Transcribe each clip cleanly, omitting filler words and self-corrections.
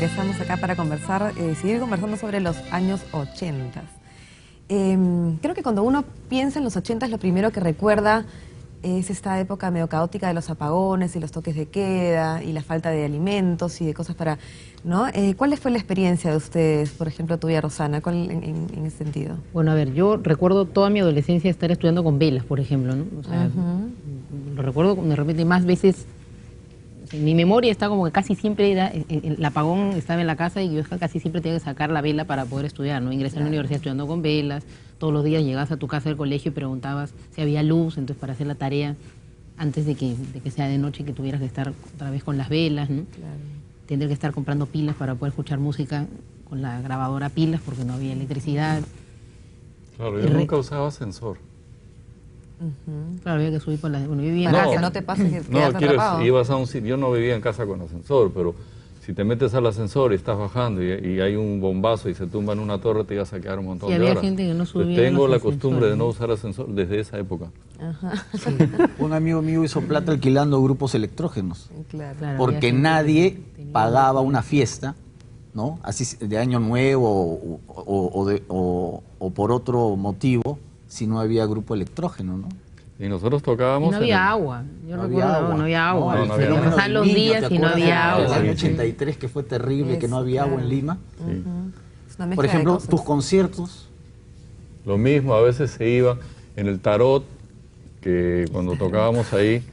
regresamos acá para conversar, seguir conversando sobre los años 80. Creo que cuando uno piensa en los 80, lo primero que recuerda es esta época medio caótica de los apagones y los toques de queda y la falta de alimentos y de cosas para, ¿no? ¿Cuál fue la experiencia de ustedes, por ejemplo, tuya, Rosana, en ese sentido? Bueno, a ver, yo recuerdo toda mi adolescencia estar estudiando con velas, por ejemplo, ¿no? O sea, lo recuerdo de repente más veces. En mi memoria está como que casi siempre era, el apagón estaba en la casa y yo casi siempre tenía que sacar la vela para poder estudiar, ¿no? Ingresé a la universidad estudiando con velas, todos los días llegabas a tu casa del colegio y preguntabas si había luz, entonces para hacer la tarea, antes de que sea de noche, que tuvieras que estar otra vez con las velas, ¿no? Claro. Tener que estar comprando pilas para poder escuchar música con la grabadora pilas porque no había electricidad. Claro, yo nunca usaba ascensor. Claro, había que subir por la... Bueno, yo vivía en Para casa. que no te pase que No, quedas atrapado. ibas a un sitio, yo no vivía en casa con ascensor, pero si te metes al ascensor y estás bajando y hay un bombazo y se tumba en una torre, te ibas a quedar un montón Sí, de había horas. gente que no subía Entonces, tengo los la costumbre de no ascensores. usar ascensor desde esa época. Ajá. Un amigo mío hizo plata alquilando grupos electrógenos, Claro. Claro, había porque gente nadie que tenía- pagaba una fiesta, ¿no? Así de año nuevo o por otro motivo, si no había grupo electrógeno, ¿no? Y nosotros Y tocábamos... no en había el- agua. Yo No recuerdo, había agua. no había agua. No, no había agua. Pasaban los días y no había El agua. año 83 que fue terrible, que no había agua en Lima. Sí. Es una mezcla Por de ejemplo, cosas. tus conciertos. Lo mismo, a veces se iba en el tarot, que cuando tocábamos ahí,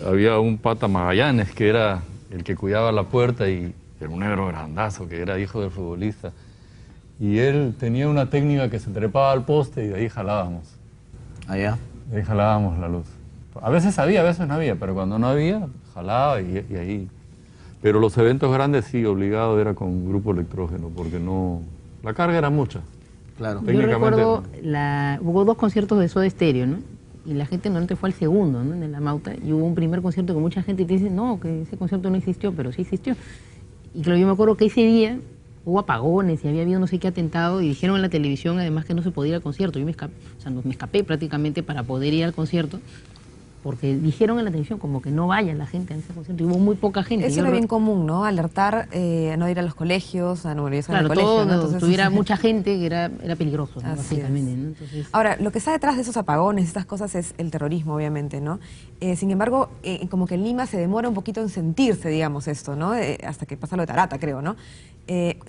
había un pata Magallanes, que era el que cuidaba la puerta y era un negro grandazo, que era hijo del futbolista. Y él tenía una técnica que se trepaba al poste y de ahí jalábamos. Allá. De ahí jalábamos la luz. A veces había, a veces no había, pero cuando no había, jalaba y ahí. Pero los eventos grandes sí, obligado era con grupo electrógeno, porque no... La carga era mucha. Claro. Yo Técnicamente recuerdo, hubo 2 conciertos de Soda Stereo, ¿no? Y la gente normalmente fue al segundo, ¿no? En la Mauta. Y hubo un primer concierto que mucha gente te dice, no, que ese concierto no existió, pero sí existió. Y claro, yo me acuerdo que ese día hubo apagones y había habido no sé qué atentado y dijeron en la televisión además que no se podía ir al concierto. Yo me escapé prácticamente para poder ir al concierto porque dijeron en la televisión como que no vaya la gente a ese concierto y hubo muy poca gente. Eso era bien común, ¿no? Alertar a no ir a los colegios, a no volver al Claro, colegio, todo, ¿no? Entonces, tuviera mucha gente que era peligroso, ¿no? Así Básicamente, es. ¿no? Entonces, Ahora, lo que está detrás de esos apagones, estas cosas, es el terrorismo, obviamente, ¿no? Sin embargo, como que en Lima se demora un poquito en sentirse, digamos, esto, ¿no? Hasta que pasa lo de Tarata, creo, ¿no?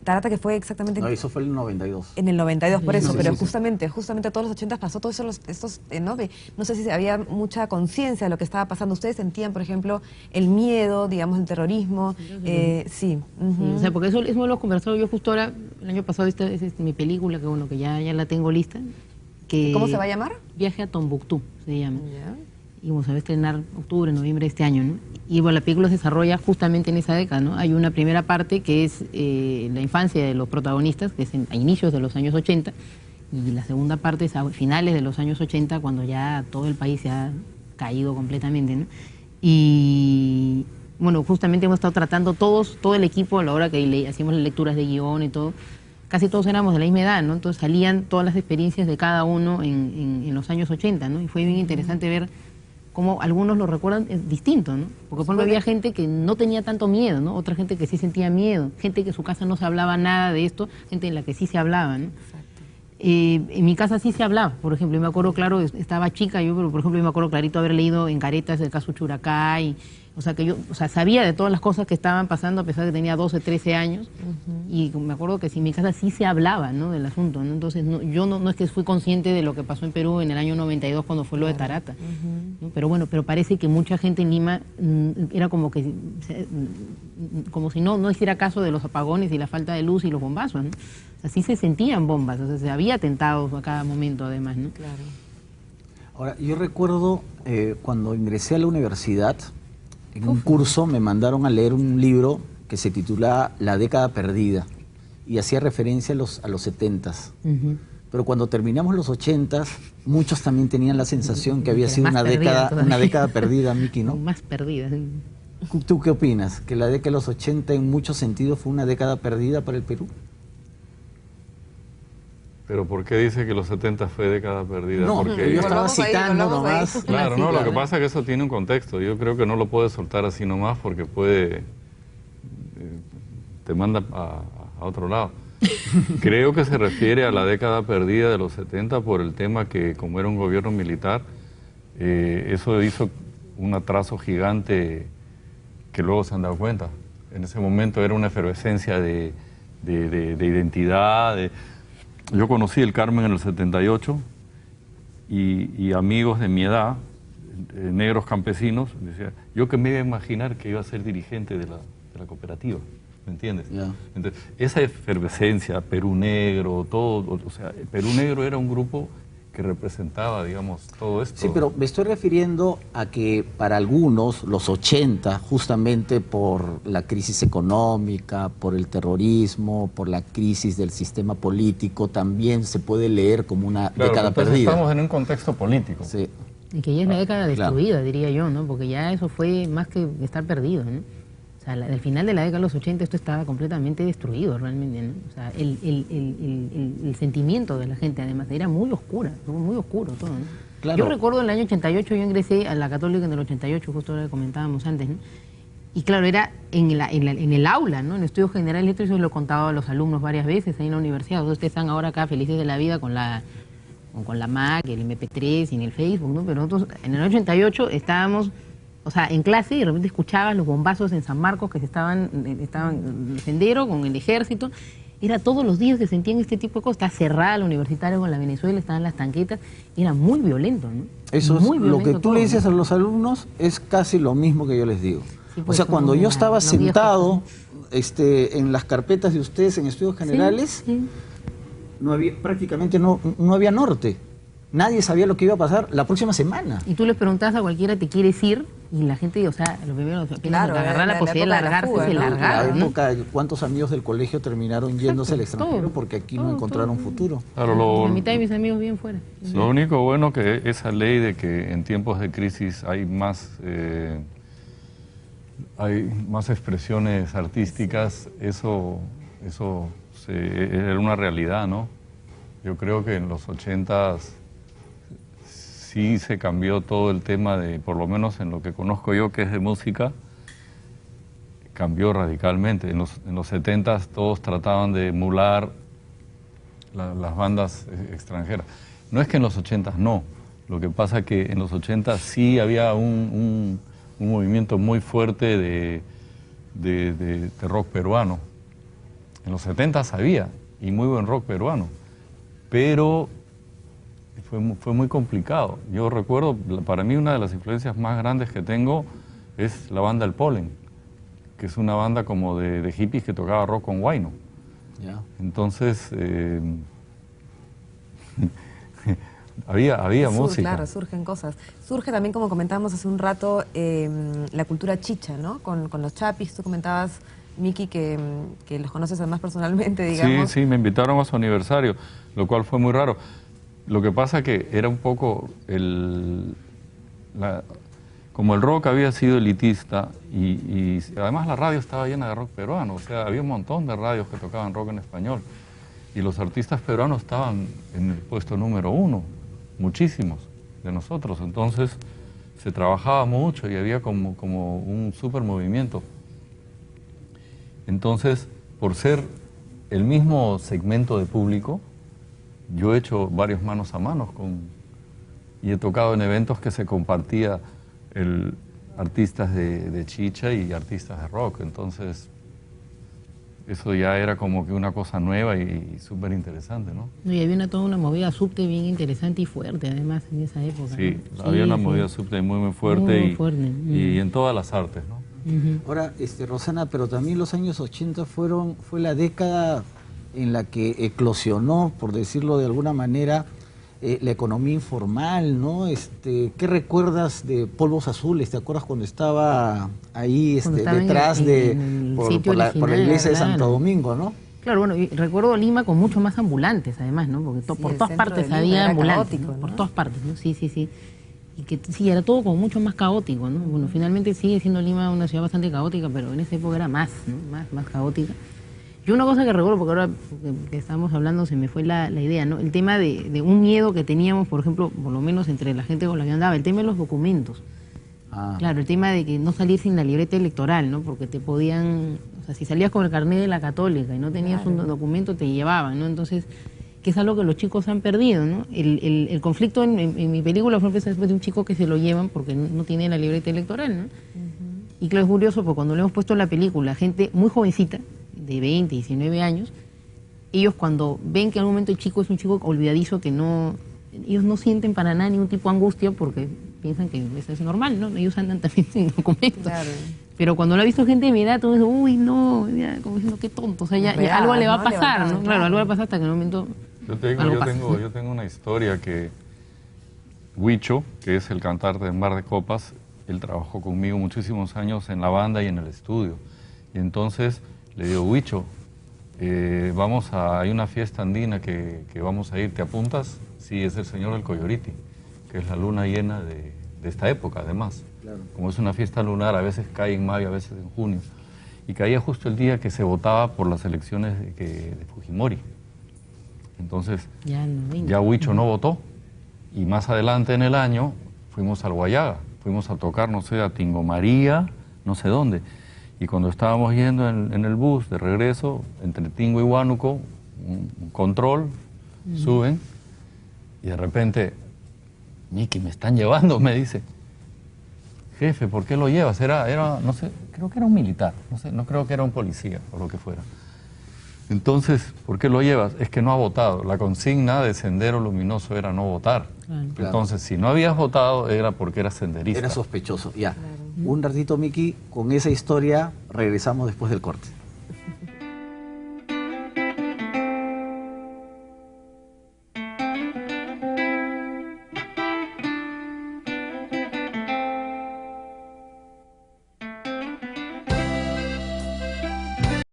Tarata, que fue exactamente... No, eso fue en el 92. En el 92, por eso, Sí, pero sí, sí. justamente todos los 80 pasó todo eso, ¿no? No sé si había mucha conciencia de lo que estaba pasando. ¿Ustedes sentían, por ejemplo, el miedo, digamos, el terrorismo? Sí. sí, o sea, porque eso lo hemos conversado yo justo ahora, el año pasado, esta es mi película, que bueno, que ya la tengo lista. Que ¿Cómo se va a llamar? Viaje a Tombuctú, se llama. Ya. Y vamos a estrenar octubre, noviembre de este año, ¿no? Y bueno, la película se desarrolla justamente en esa década, ¿no? Hay una primera parte que es la infancia de los protagonistas, que es a inicios de los años 80, y la segunda parte es a finales de los años 80, cuando ya todo el país se ha caído completamente, ¿no? Y bueno, justamente hemos estado tratando todo el equipo a la hora que hacíamos las lecturas de guión y todo, casi todos éramos de la misma edad, ¿no? Entonces salían todas las experiencias de cada uno en los años 80, ¿no? Y fue bien interesante ver cómo algunos lo recuerdan distinto, ¿no? Porque por ejemplo había gente que no tenía tanto miedo, ¿no? Otra gente que sí sentía miedo, gente que en su casa no se hablaba nada de esto, gente en la que sí se hablaba, ¿no? En mi casa sí se hablaba, por ejemplo, yo me acuerdo, claro, estaba chica yo, pero por ejemplo yo me acuerdo clarito haber leído en Caretas el caso Churacay, o sea que yo sabía de todas las cosas que estaban pasando a pesar de que tenía 12, 13 años, y me acuerdo que en mi casa sí se hablaba, ¿no? Del asunto, ¿no? Entonces yo no es que fui consciente de lo que pasó en Perú en el año 92 cuando fue lo de Tarata, ¿no? Pero bueno, pero parece que mucha gente en Lima era como que como si no hiciera caso de los apagones y la falta de luz y los bombazos, ¿no? Así se sentían bombas, o sea, se había atentados a cada momento además, ¿no? Claro. Ahora, yo recuerdo cuando ingresé a la universidad, en un curso me mandaron a leer un libro que se titulaba La década perdida y hacía referencia a los 70s. Pero cuando terminamos los 80s, muchos también tenían la sensación que había sido Más perdida todavía. una década perdida, Miki, ¿no? Más perdidas. Sí. ¿Tú qué opinas? ¿Que la década de los 80 en muchos sentidos fue una década perdida para el Perú? Pero ¿por qué dice que los 70 fue década perdida? No, Porque yo estaba Volvamos ahí, citando volvamos ahí. nomás. claro, no, lo Claro. que pasa es que eso tiene un contexto. Yo creo que no lo puedes soltar así nomás porque puede te manda a otro lado. Creo que se refiere a la década perdida de los 70 por el tema que, como era un gobierno militar, eso hizo un atraso gigante que luego se han dado cuenta. En ese momento era una efervescencia de identidad. Yo conocí el Carmen en el 78 y amigos de mi edad, negros campesinos, decían, yo que me iba a imaginar que iba a ser dirigente de la cooperativa. ¿Me entiendes? Yeah. Entonces, esa efervescencia, Perú Negro, todo, o sea, Perú Negro era un grupo que representaba, digamos, todo esto. Sí, pero me estoy refiriendo a que para algunos, los 80, justamente por la crisis económica, por el terrorismo, por la crisis del sistema político, también se puede leer como una década perdida. Estamos en un contexto político. Sí. Y que ya es la década destruida, claro, diría yo, ¿no? Porque ya eso fue más que estar perdido, ¿no? O sea, al final de la década de los 80 esto estaba completamente destruido realmente, ¿no? O sea, el sentimiento de la gente además era muy oscura, muy oscuro todo, ¿no? Claro. Yo recuerdo en el año 88, yo ingresé a la Católica en el 88, justo lo que comentábamos antes, ¿no? Y claro, era en el aula, ¿no? En el estudio general, esto yo lo he contado a los alumnos varias veces ahí en la universidad. Ustedes están ahora acá felices de la vida con la Mac, el MP3 y en el Facebook, ¿no? Pero nosotros en el 88 estábamos... O sea, en clase y de repente escuchaban los bombazos en San Marcos que estaban en el sendero con el ejército. Era todos los días que sentían este tipo de cosas. Está cerrada la universitaria con la Venezuela, estaban las tanquetas. Era muy violento, ¿no? Eso es muy lo que tú todo, le dices, ¿no? a los alumnos es casi lo mismo que yo les digo. Sí, O pues, sea, cuando yo estaba los viejos, sentado en las carpetas de ustedes en estudios generales, sí. prácticamente no había norte. Nadie sabía lo que iba a pasar la próxima semana. Y tú les preguntabas a cualquiera, ¿te quieres ir? Y la gente, o sea, lo primero, Claro, agarrar la posibilidad de largarse, fuga, se ¿no? La largaron, ¿no? época, ¿cuántos amigos del colegio terminaron yéndose al extranjero todo, porque aquí no todo, encontraron todo. futuro? Claro, La mitad de mis amigos viven fuera. lo único bueno que esa ley de que en tiempos de crisis hay más expresiones artísticas, eso era una realidad, ¿no? Yo creo que en los 80s sí se cambió todo el tema de, por lo menos en lo que conozco yo, que es de música, cambió radicalmente. En los 70s todos trataban de emular las bandas extranjeras. No es que en los 80s no, lo que pasa es que en los 80s sí había un movimiento muy fuerte de rock peruano. En los 70s había, y muy buen rock peruano, pero fue muy complicado. Yo recuerdo, para mí una de las influencias más grandes que tengo es la banda El Polen, que es una banda como de hippies que tocaba rock con huayno. Ya. Entonces, había música. Claro, surgen cosas. Surge también, como comentábamos hace un rato, la cultura chicha, ¿no? Con los chapis, tú comentabas, Miki, que los conoces además personalmente, digamos. Sí, me invitaron a su aniversario, lo cual fue muy raro. Lo que pasa que era un poco como el rock había sido elitista y además la radio estaba llena de rock peruano, o sea, había un montón de radios que tocaban rock en español y los artistas peruanos estaban en el puesto número 1, muchísimos de nosotros, entonces se trabajaba mucho y había como un súper movimiento. Entonces, por ser el mismo segmento de público, yo he hecho varios manos a manos y he tocado en eventos que se compartía artistas de chicha y artistas de rock. Entonces, eso ya era como que una cosa nueva y súper interesante, ¿no? Y había toda una movida subte bien interesante y fuerte, además, en esa época. Sí, ¿no? había una sí. movida subte muy fuerte, Muy fuerte. y en todas las artes, ¿no? Ahora, Rosana, pero también los años 80 fue la década en la que eclosionó, por decirlo de alguna manera, la economía informal, ¿no? ¿Qué recuerdas de Polvos Azules? ¿Te acuerdas cuando estaba ahí detrás por la iglesia de Santo Domingo, ¿no? Claro, bueno, y recuerdo Lima con mucho más ambulantes, además, ¿no? Porque por todas partes había ambulantes, caótico, ¿no? Por todas partes, ¿no? Sí. Y que sí, era todo como mucho más caótico, ¿no? Bueno, finalmente sigue siendo Lima una ciudad bastante caótica, pero en esa época era más, ¿no? Más caótica. Y una cosa que recuerdo, porque ahora que estábamos hablando se me fue la idea, ¿no? El tema de un miedo que teníamos, por ejemplo, por lo menos entre la gente con la que andaba, el tema de los documentos. Claro, el tema de que no salir sin la libreta electoral, ¿no? Porque te podían sea, si salías con el carnet de la Católica y no tenías un documento, te llevaban, ¿no? Entonces, que es algo que los chicos han perdido, ¿no? El conflicto en mi película fue después de un chico que se lo llevan porque no tiene la libreta electoral, ¿no? Y claro, es curioso porque cuando le hemos puesto en la película, gente muy jovencita, de 20, 19 años, ellos cuando ven que en algún momento el chico es un chico olvidadizo, que no, ellos no sienten para nada ningún tipo de angustia porque piensan que eso es normal, ¿no? Ellos andan también sin documentos. Claro. Pero cuando lo ha visto gente de mi edad, todo eso, uy, no, ya, como diciendo, qué tonto, o sea, ya algo le va a pasar, ¿no? Claro, algo le va a pasar hasta que en un momento yo tengo una historia que Huicho, que es el cantante de Mar de Copas, él trabajó conmigo muchísimos años en la banda y en el estudio. Y entonces le digo, Huicho, hay una fiesta andina que vamos a ir, ¿te apuntas? Sí, es el Señor del Coyoriti, que es la luna llena de esta época, además. Claro. Como es una fiesta lunar, a veces cae en mayo, a veces en junio. Y caía justo el día que se votaba por las elecciones de Fujimori. Entonces, ya Huicho no votó. Y más adelante en el año fuimos al Guayaga, fuimos a tocar, no sé, a Tingo María, no sé dónde. Y cuando estábamos yendo en el bus de regreso, entre Tingo y Huánuco, un control, suben, y de repente, Miki, me están llevando, me dice. Jefe, ¿por qué lo llevas? Era, no sé, creo que era un militar, no sé, no creo que era un policía o lo que fuera. Entonces, ¿por qué lo llevas? Es que no ha votado. La consigna de Sendero Luminoso era no votar. Claro. Entonces, si no habías votado, era porque eras senderista. Era sospechoso, ya. Claro. Un ratito, Miki, con esa historia regresamos después del corte.